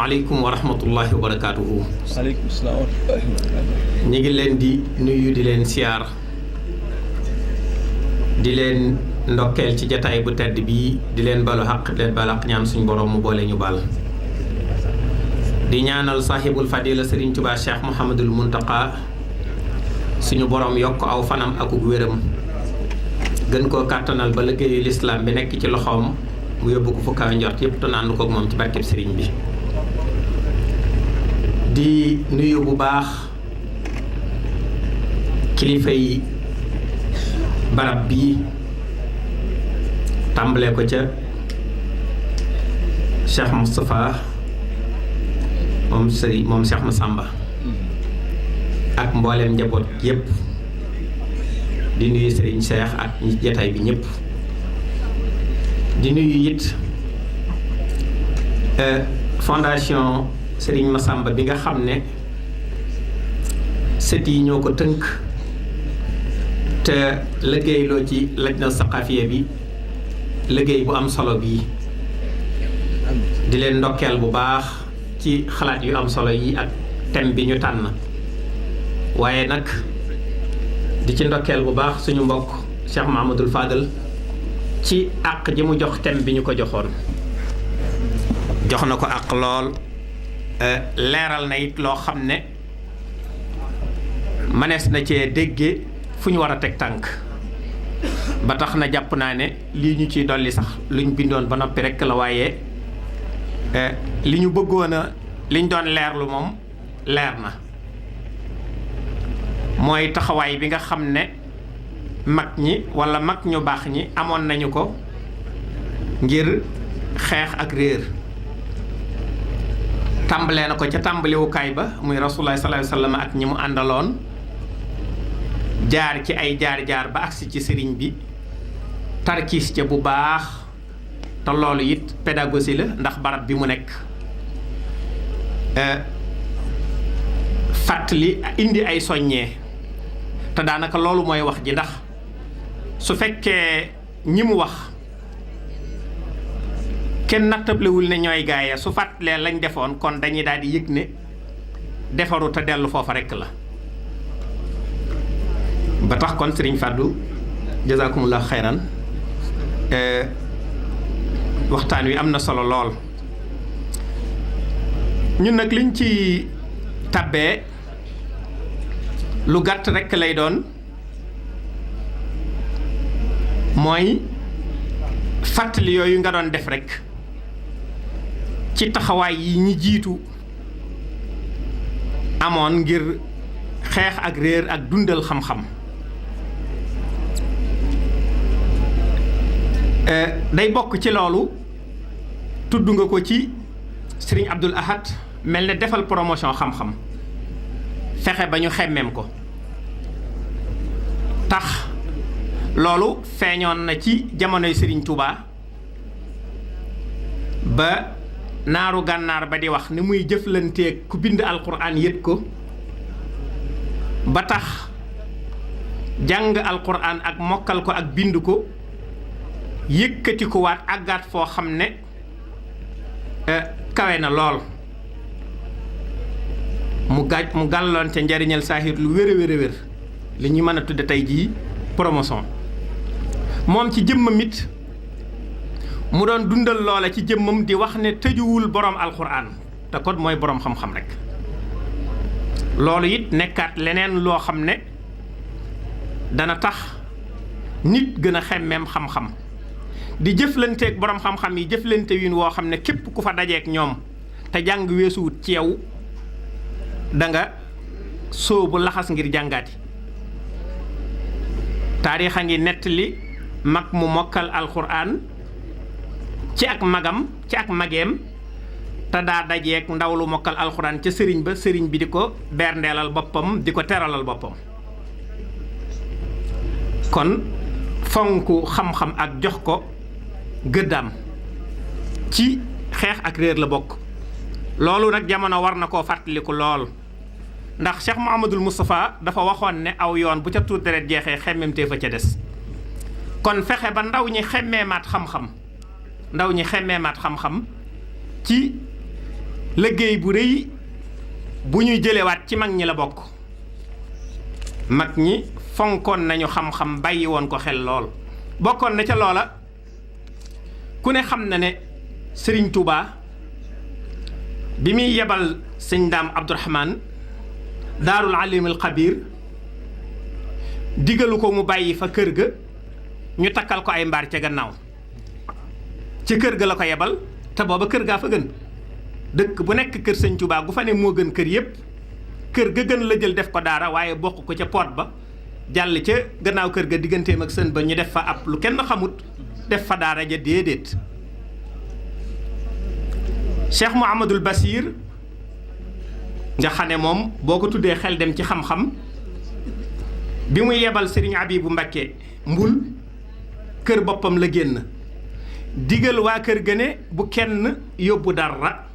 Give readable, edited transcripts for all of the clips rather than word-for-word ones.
asalaamaaleykum wa rahmatullahi wa barakaatuhu. aleykum salaam. ñu ngi leen di nuyu di leen siyaar di leen ndokkeel ci jataay bu tedd bii di leen balu xaq di leen balu xaq ñaan suñu borom mu boole ñu bal di ñaanal sahibul fadila Serigne Touba Cheikh Mouhamadul Muntaqa suñu borom yokk aw fanam akuk wéram gën koo kàttanal ba liggéeyu lislaam bi nekk ci loxoom mu yóbbu ko fu kawe njort yëpp te naandu koog moom ci barkeb sëriñ bi di nuyu bu baax kilifa yi barab bii tàmbalee ko ca Cheikh Moustapha moom Cheikh Massamba ak mbooleem njaboot yépp di nuyu Serigne Cheikh ak ñi jataay bi ñëpp di nuyu it fondation Serigne Massamba bi nga xam ne sët yi ñoo ko tënk te liggéeyloo ci lajna saqafiya bi liggéey bu am solo bii di leen ndokkeel bu baax ci xalaat yu am solo yi ak thème bi ñu tànn waaye nag di ci ndokkeel bu baax suñu mbokk Cheikh Mahamadul Fadal ci àq ji mu jox thème bi ñu ko joxoon jox na ko àq lool leeral na it loo xam ne manees na cee dégge fu ñu war a teg tànk ba tax na jàpp naa ne lii ñu ciy dolli sax luñ bindoon ba noppi rekk la waaye li ñu bëggoon a liñ doon leerlu moom leer na mooy taxawaay bi nga xam ne mag ñi walla mag ñu baax ñi amoon nañu ko ngir xeex ak réer tàmbalee na ko ca tàmbaliwukaay ba muy rasulullah sallallahu alayhi wasallam ak ñi mu àndaloon jaar ci ay jaar-jaar ba agsi ci sëriñ bi tarkiis ca bu baax te loolu it pédagogie la ndax barab bi mu nekk fàttali indi ay soññee te daanaka loolu mooy wax ji ndax su fekkee ñi mu wax kenn nattablewul ne ñooy gaaya su fàttalee lañ defoon kon dañuy daal di yëg ne defaru te dellu foofa rekk la ba tax kon Sëriñ Fàddu jazakumullah xayran waxtaan wi am na solo lool ñun nag liñ ci tàbbee lu gàtt rekk lay doon mooy fàttali yooyu nga doon def rekk ci taxawaay yi ñi jiitu amoon ngir xeex ak réer ak dundal xam-xam day bokk ci loolu tudd nga ko ci Serigne Abdoul Ahad mel ne defal promotion xam-xam fexe ba ñu xemmeem ko tax loolu feeñoon na ci jamonoy Serigne Touba ba naaru gànnaar ba di wax ni muy jëflanteeg ku bind alquran yët ko ba tax jàng alquran ak mokkal ko ak bind ko yëkkati ko waat àggaat foo xam ne kawe na lool mu gàlloon ca njariñal saahir lu wér a wér a wér li ñu mën a tudde tey jii promotion moom ci jëmmam it mu doon dundal loola ci jëmmam di wax ne tëjuwul borom alxuraan te kon mooy borom xam-xam rek loolu it nekkaat leneen loo xam ne dana tax nit gën a xemmeem xam-xam di jëflanteeg borom xam-xam yi jëflante win woo xam ne képp ku fa dajeek ñoom te jàng weesuwut ci yow da nga sóobu laxas ngir jàngaati taarixa ngi nettali mag mu mokkal alxuraan ci ak magam ci ak mageem te daa dajeek ndaw lu mokkal alxuraan ca sëriñ ba sëriñ bi di ko berndeelal boppam di ko teralal boppam kon fonk xam-xam ak jox ko gëddaam ci xeex ak réer la bokk loolu nag jamono war na koo fàttaliku lool ndax Cheikh Mouhamadul Moustapha dafa waxoon ne aw yoon bu ca tuur deret jeexee xemmemtee fa ca des kon fexe ba ndaw ñi xemmeemaat xam-xam ci liggéey bu rëy bu ñuy jëlewaat ci mag ñi la bokk. mag ñi fonkoon nañu xam-xam bàyyi woon ko xel lool bokkoon na ca loola ku ne xam na ne Serigne Touba bi muy yebal sëñ Daam Abdourahman daarul alimul xabir digalu ko mu bàyyi fa kër ga ñu takkal ko ay mbaar ca gannaaw ci kër ga la ko yebal te booba kër gaa fa gën dëkk bu nekk kër sëñ Touba gu fa ne moo gën kër yépp kër ga gën la jël def ko daara waaye bokk ko ca poot ba jàll ca gannaaw kër ga digganteem ak sën ba ñu def fa ab lu kenn xamut def fa daara ja déedéet. Cheikh Mouhamadul Basir nga xam ne moom boo ko tuddee xel dem ci xam-xam bi muy yebal Serigne Abibu Mbakke mbul kër boppam la génn digal waa kër ga ne bu kenn yóbbu dara.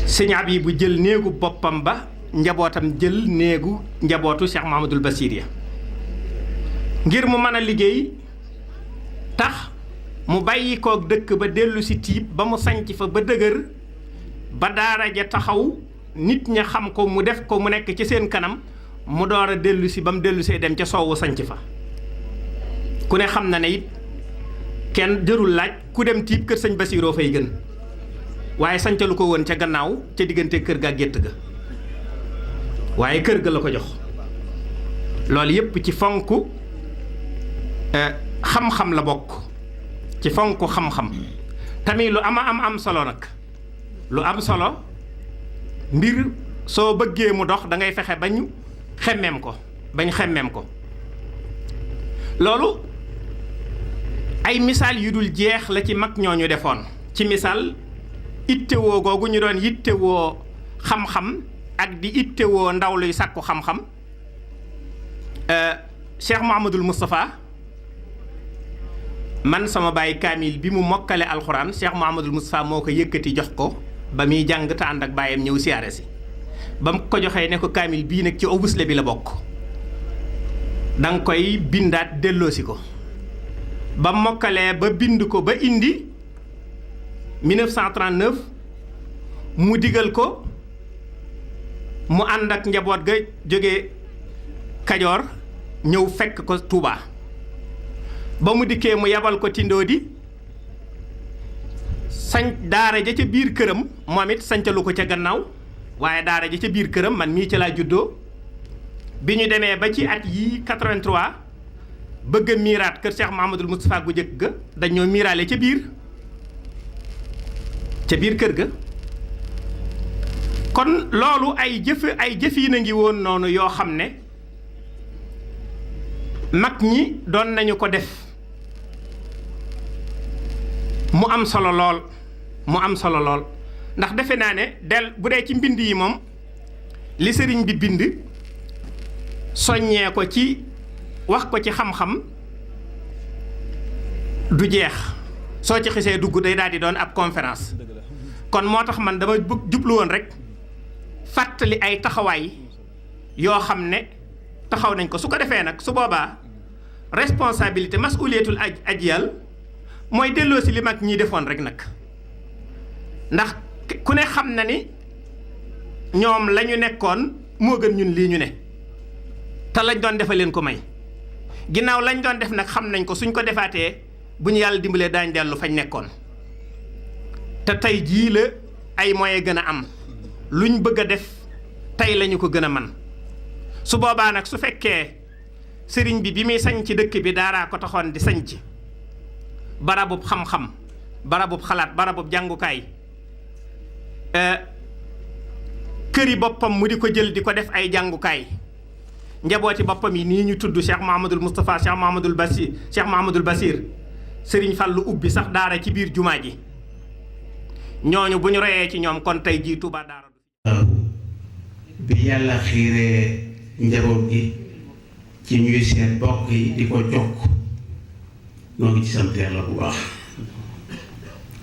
Serigne Abibu jël néegu boppam ba njabootam jël néegu njabootu Cheikh Mouhamadul Basir ya ngir mu mën a liggéey tax mu bàyyi koog dëkk ba dellu si tiib ba mu sanc fa ba dëgër ba daara ja taxaw nit ña xam ko mu def ko mu nekk ci seen kanam mu door a dellu si ba mu dellu see dem ca soowu sanc fa ku ne xam na ne it kenn jërul laaj ku dem tiib kër sëñ Basiroo fay gën waaye sancalu ko woon ca gannaaw ca diggante kër ga gétt ga waaye kër ga la ko jox loolu yépp ci fonk xam-xam la bokk ci fonk xam-xam tamit lu am solo nag lu am solo mbir soo bëggee mu dox da ngay fexe bañ xemmeem ko loolu ay misaal yu dul jeex la ci mag ñooñu defoon ci misaal ittewoo googu ñu doon ittewoo xam-xam ak di ittewoo ndaw luy sàkku xam-xam Cheikh Mouhamadul Moustapha man sama bàyyi kaamil bi mu mokkale alxuraan Cheikh Mouhamadul Moustapha moo ko yëkkati jox ko ba muy jàng te ànd ak bàyyam ñëw siyaare si ba mu ko joxee ne ko kaamil bii nag ci obusle bi la bokk danga koy bindaat delloosi ko ba mokkalee ba bind ko ba indi 1939 mu digal ko mu ànd ak njaboot ga jóge Kajoor ñëw fekk ko Touba ba mu dikkee mu yabal ko Tindóodi sañ daara ja ca biir këram moom it sañcalu ko ca gannaaw waaye daara ja ca biir këram man mii ca laa juddoo bi ñu demee ba ci at yii 83 bëgg a miiraat kër Cheikh Mouhamadul Moustapha gu jëkk ga dañoo miiraale ca biir kër ga kon loolu ay jëfiin a ngi woon noonu yoo xam ne mag ñi doon nañu ko def mu am solo lool ndax defe naa ne bu dee ci mbind yi moom li sëriñ bi bind soññee ko ci wax ko ci xam-xam du jeex soo ci xisee dugg day daal di doon ab conférence kon moo tax man dama jublu woon rek fàttali ay taxawaay yoo xam ne taxaw nañ ko su ko defee nag su boobaa responsabilité masuliyatul ajyal mooy delloo si li mag ñi defoon rek nag ndax ku ne xam na ni ñoom la ñu nekkoon moo gën ñun lii ñu ne te lañ doon defa leen ko may ginnaaw lañ doon def nag xam nañ ko suñ ko defaatee bu ñu yàlla dimbalee daañ dellu fañ nekkoon te tey jii la ay moyens gën a am luñ bëgg a def tey lañu ko gën a man su boobaa nag su fekkee sëriñ bi muy sañ ci dëkk bi daaraa ko taxoon di sañ ci barabub xam-xam barabub xalaat barabub jàngukaay këri boppam mu di ko jël di ko def ay jàngukaay njabooti boppam yi nii ñu tudd Cheikh Mouhamadul Moustapha Cheikh Mouhamadul Basir sëriñ Fallu ubbi sax daara ci biir jumaa ji ñooñu bu ñu royee ci ñoom kon tey jii Touba daara bi yàlla xiiree njaboot gi ci ñuy seet bokk yi di ko jokk noo ngi ci sant yàlla bu baax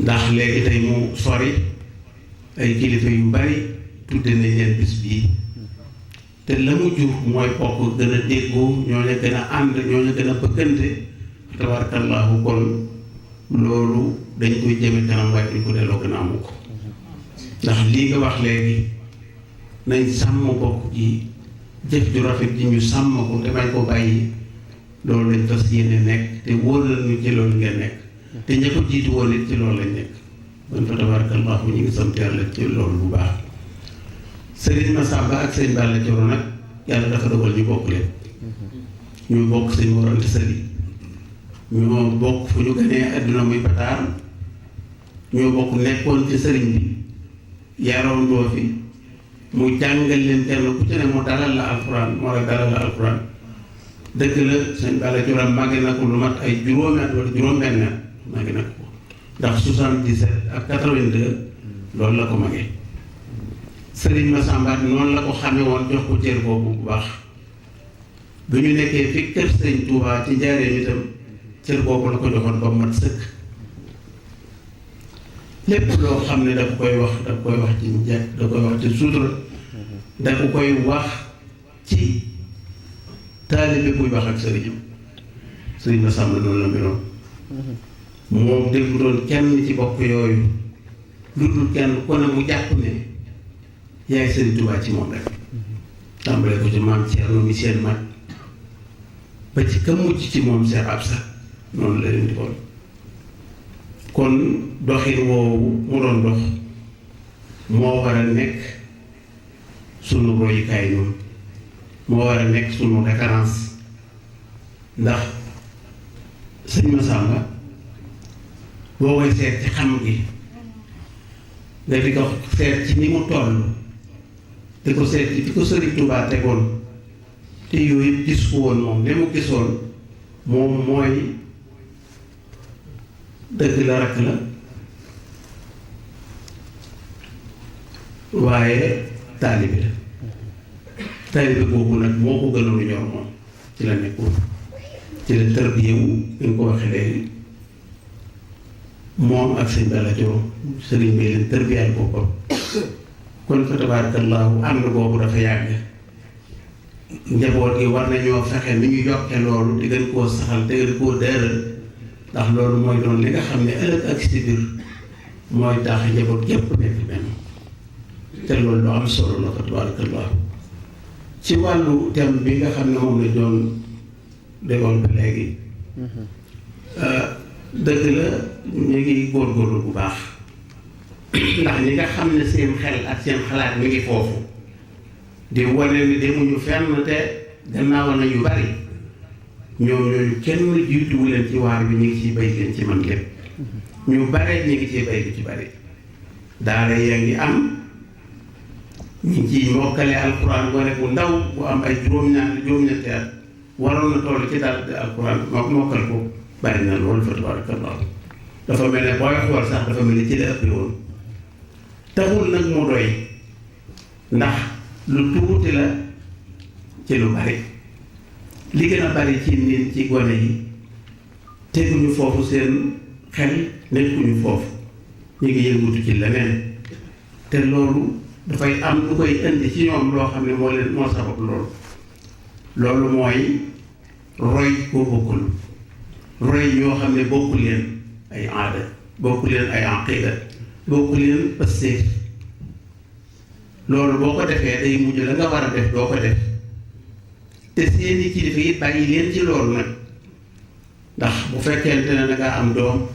ndax léegi tey mu sori ay kilifa yu bari tudde nañ leen bis bii te la mu jur mooy bokk gën a déggoo ñoo ne gën a ànd ñoo ne gën a bëggante tabarakallahu kon loolu dañ koy jëme kanam waaye dañ ko delloo gën a amu ko ndax lii nga wax léegi nañ sàmm bokk ji jëf ju rafet ji ñu sàmm ko te bañ ko bàyyi loolu lañ fas yéene nekk te wóor nañu ci loolu ngeen nekk te ña ko jiitu woon it ci loolu lañ nekk kon fa tabarakallahu ñu ngi sant yàlla ci loolu bu baax Sëriñ Massamba ak sëñ Balla Coro nag yàlla dafa dogal ñu bokk leen ñu bokk sëñ Mor Anta Sali ñoo bokk fu ñu gënee àdduna muy Pataar ñoo bokk nekkoon ci sëriñ bi yaroondoo fi mu jàngal leen kenn ku ci ne mu dalal la alxuraan moo la dalal la alxuraan dëgg la sëñ Balla Coro màgg na ko lu mat ay juróomi at wala juróom-benn at màgg na ko ndax 77 ak 82 loolu la ko màggee Sëriñ Massamba noonu la ko xamee woon jox ko cër boobu bu baax bu ñu nekkee fi kër Sëriñ Tuubaa ci njaareem itam cër boobu la ko joxoon ba mat sëkk lépp loo xam ne dafa koy wax ci njëkk da koy wax ci sutura dafa koy wax ci taalibe buy wax ak sëriñam Sëriñ Massamba noonu la meloon moom defu doon kenn ci bokk yooyu lu dul kenn ku ne mu jàpp ne yaay Sëriñ Tuubaa ci moom rek tàmbale ko ci maam Thierno mi seen mag ba ci ka mucc ci moom Cheikh Absa noonu la leen di kon doxin woowu mu doon dox moo war a nekk sunu royukaay noonu moo war a nekk sunu référence ndax sëñ Massamba boo koy seet ci xam gi nga di ko seet ci ni mu toll di ko seet ci fi ko Sëriñ Tuubaa tegoon te yooyu gis ko woon moom li mu gisoon moom mooy dëgg la rakk la waaye taalibe la taalibe boobu nag moo ko gënoon ñor moom ci la nekkoon ci la tërbiyewu ni nga ko waxee léegi moom ak sëñ Balla Coro sëriñ bi leen tërbiyal boppam kon fa tabarakallahu ànd boobu dafa yàgg njaboot gi war nañoo fexe ni ñu yokke loolu di gën koo saxal te gën koo dëral ndax loolu mooy doon li nga xam ne ëllëg ak si biir mooy tax njaboot gépp nekk benn te loolu lu am solo la fa tabarakallahu ci wàllu thème bi nga xam ne moom la doon développé léegi dëgg la ñu ngi góorgóorlu bu baax ndax ñi nga xam ne seen xel ak seen xalaat mi ngi foofu di wane ni demuñu fenn te gannaaw nañu bari ñooñu kenn jiituwu leen ci waar bi ñu ngi ciy bay leen ci man lépp ñu bare ñu ngi ciy bay lu ci bari daara yaa ngi am ñu ngi ciy mokkale alquran gone bu ndaw bu am ay juróom-ñetti at waroon na toll ci daal alquran mokkal ko bari na loolu fa tabarakallah dafa mel ne booy xool sax dafa mel ne ci la ëppee woon taxul nag mu doy ndax lu tuuti la ci lu bari li gën a bari ci nit ci gone yi teguñu foofu seen xel nekkuñu foofu ñu ngi yëngutu ci leneen te loolu dafay am lu koy indi ci ñoom loo xam ne moo sabab loolu mooy roy koo bokkul roy ñoo xam ne bokku leen ay aada bokku leen ay aqida bokku leen pastéef loolu boo ko defee day mujj la nga war a def doo ko def te seeni kilifa yi bàyyi leen ci loolu nag ndax bu fekkente ne da nga am doom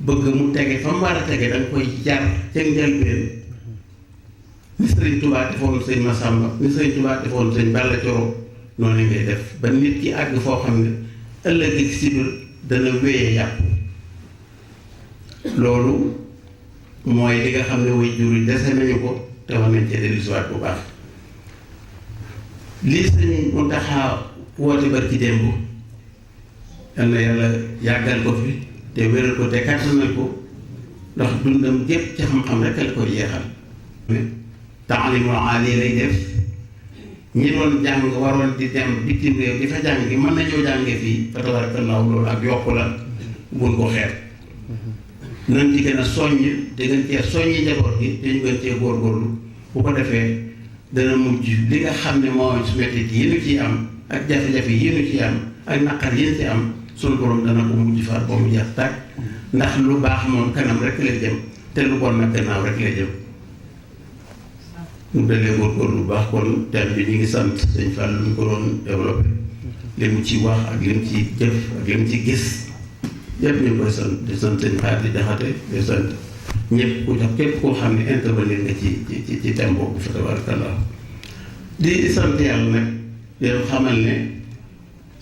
bëgg mu tege fa mu war a tege da nga koy jar ca njëlbeen ni Sëriñ Tuubaa defoon sëñ Massamba ni Sëriñ Tuubaa defoon sëñ Balla Coro noonu ngay def ba nit ki àgg foo xam ne ëllëg ak si biir dana wéyee yàpp loolu mooy li nga xam ne way jur yi dese nañu ko te war nañ cee dellusiwaat bu baax lii sëñ Muntaxa woote barki démb yal na yàlla yàggal ko fi te wéral ko te kàttanal ko ndax dundam gépp ci xam-xam rek la koy jeexal taalimul aali lay def ñi doon jàng waroon di dem bitim réew di fa jàng gi mën nañoo jànge fii fa tabarakallahu loolu ak yokku la buñ ko xeet nañ ci gën a soññ te gën cee soññi njaboot gi te ñu gën cee góorgóorlu bu ko defee dana mujj li nga xam ne mooy su metti yi nu ciy am ak jafe-jafe yi nu ciy am ak naqar yi nu ci am sunu borom dana ko mujj far ba mu jeex tàkk ndax lu baax moom kanam rek lay jëm te lu bon nag gannaaw rek lay jëm. mu dalee góorgóorlu lu baax kon thème bi ñu ngi sant sëñ Fall lu ñu ko doon développé li mu ci wax ak li mu ci jëf ak li mu ci gis yëpp ñu ngi koy sant di sant sëñ Fall di Jaxate di sant ñëpp ku jox képp koo xam ne intervenir nga ci thème boobu fa tabarakallah di sant yàlla nag di xamal ne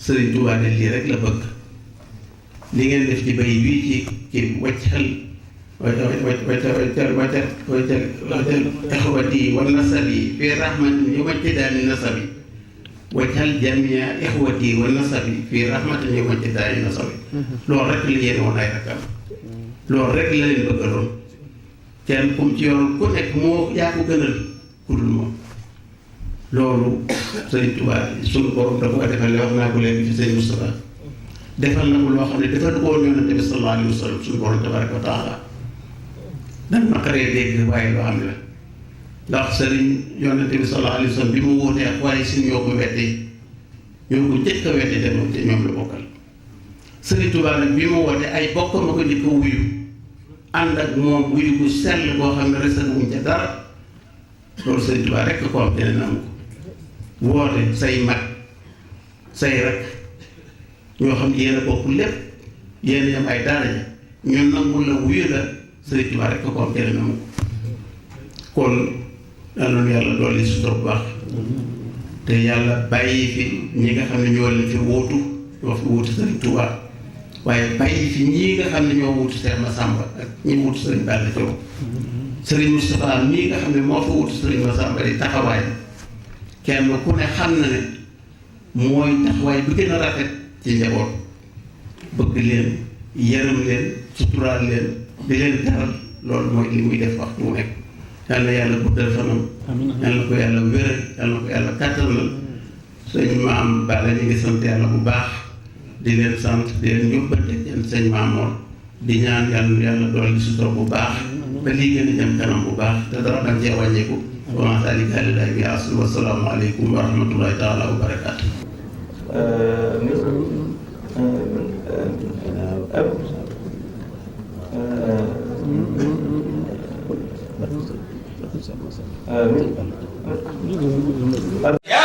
Sëriñ Tuubaa de lii rek la bëgg li ngeen def ci bay wii ci waccal waccal ixwati wa nasabi fi rahmatin yumajjidaani nasabi waccal jamia ixwati wa nasabi fi rahmatin yumajjidaani nasabi loolu rek la yéene woon ay rakam loolu rek la leen bëggaloon kenn kum ci yoon ku nekk moo yaa ko gënal ku dul moom loolu Sëriñ Tuubaa suñu borom da ko defal wax naa ko léegi fi sëñ Moustapha defal na ko loo xam ne defal ko woon Yonent bi sallallahu alayhi wa sallam suñu borom tabaraka wa taala dan naqaree dégg waaye loo xam ne la ndax sëriñ Yonent bi sallallahu alayhi wa sallam bi mu wóotee ak waaye si ñoo ko weddi ñoo ko njëkk a weddi demoon te ñoom la bokkal Sëriñ Tuubaa nag bi mu wootee ay bokkam a ko njëkk a wuyu ànd ak moom wuyu bu sell boo xam ne resal wuñ ca dara loolu Sëriñ Tuubaa rekk ko am keneen am ko woote say mag say rek ñoo xam ne yéen a bokk lépp yéen am ay daraja ñun nangu la wuyu la Sëriñ Tuubaa rekk ko am keneen am ko kon yal na yàlla dolli sutura bu baax te yàlla bàyyi fi ñi nga xam ne ñoo leen fi wóotu ñoo fi wuutu Sëriñ Tuubaa waaye bàyyi fi ñii nga xam ne ñoo wuutu Seex Masamba ak ñi wuutu Sëriñ Balla Coro Sëriñ Moustapha mii nga xam ne moo fa wuutu Sëriñ Masamba di taxawaay kenn ku ne xam na ne mooy taxawaay bi gën a rafet ci njaboot bëgg leen yërëm leen suturaal leen di leen teral loolu mooy li muy def waxtu mu nekk yal na yàlla guddal fanam yal na ko yàlla wéral yal na ko yàlla kàttanal sëñ maam Balla ñu ngi sant yàlla bu baax di leen sant di leen yóbbante seen sëñ maamoon di ñaan yàlla dolli sutura bu baax ba lii gën a jëm kanam bu baax te dara dañ cee wàññeeku wa maa zaalika alaa llaahi bi aziiz wa salaamu aleykum wa rahmatullaahi taala wa barakaatu. يا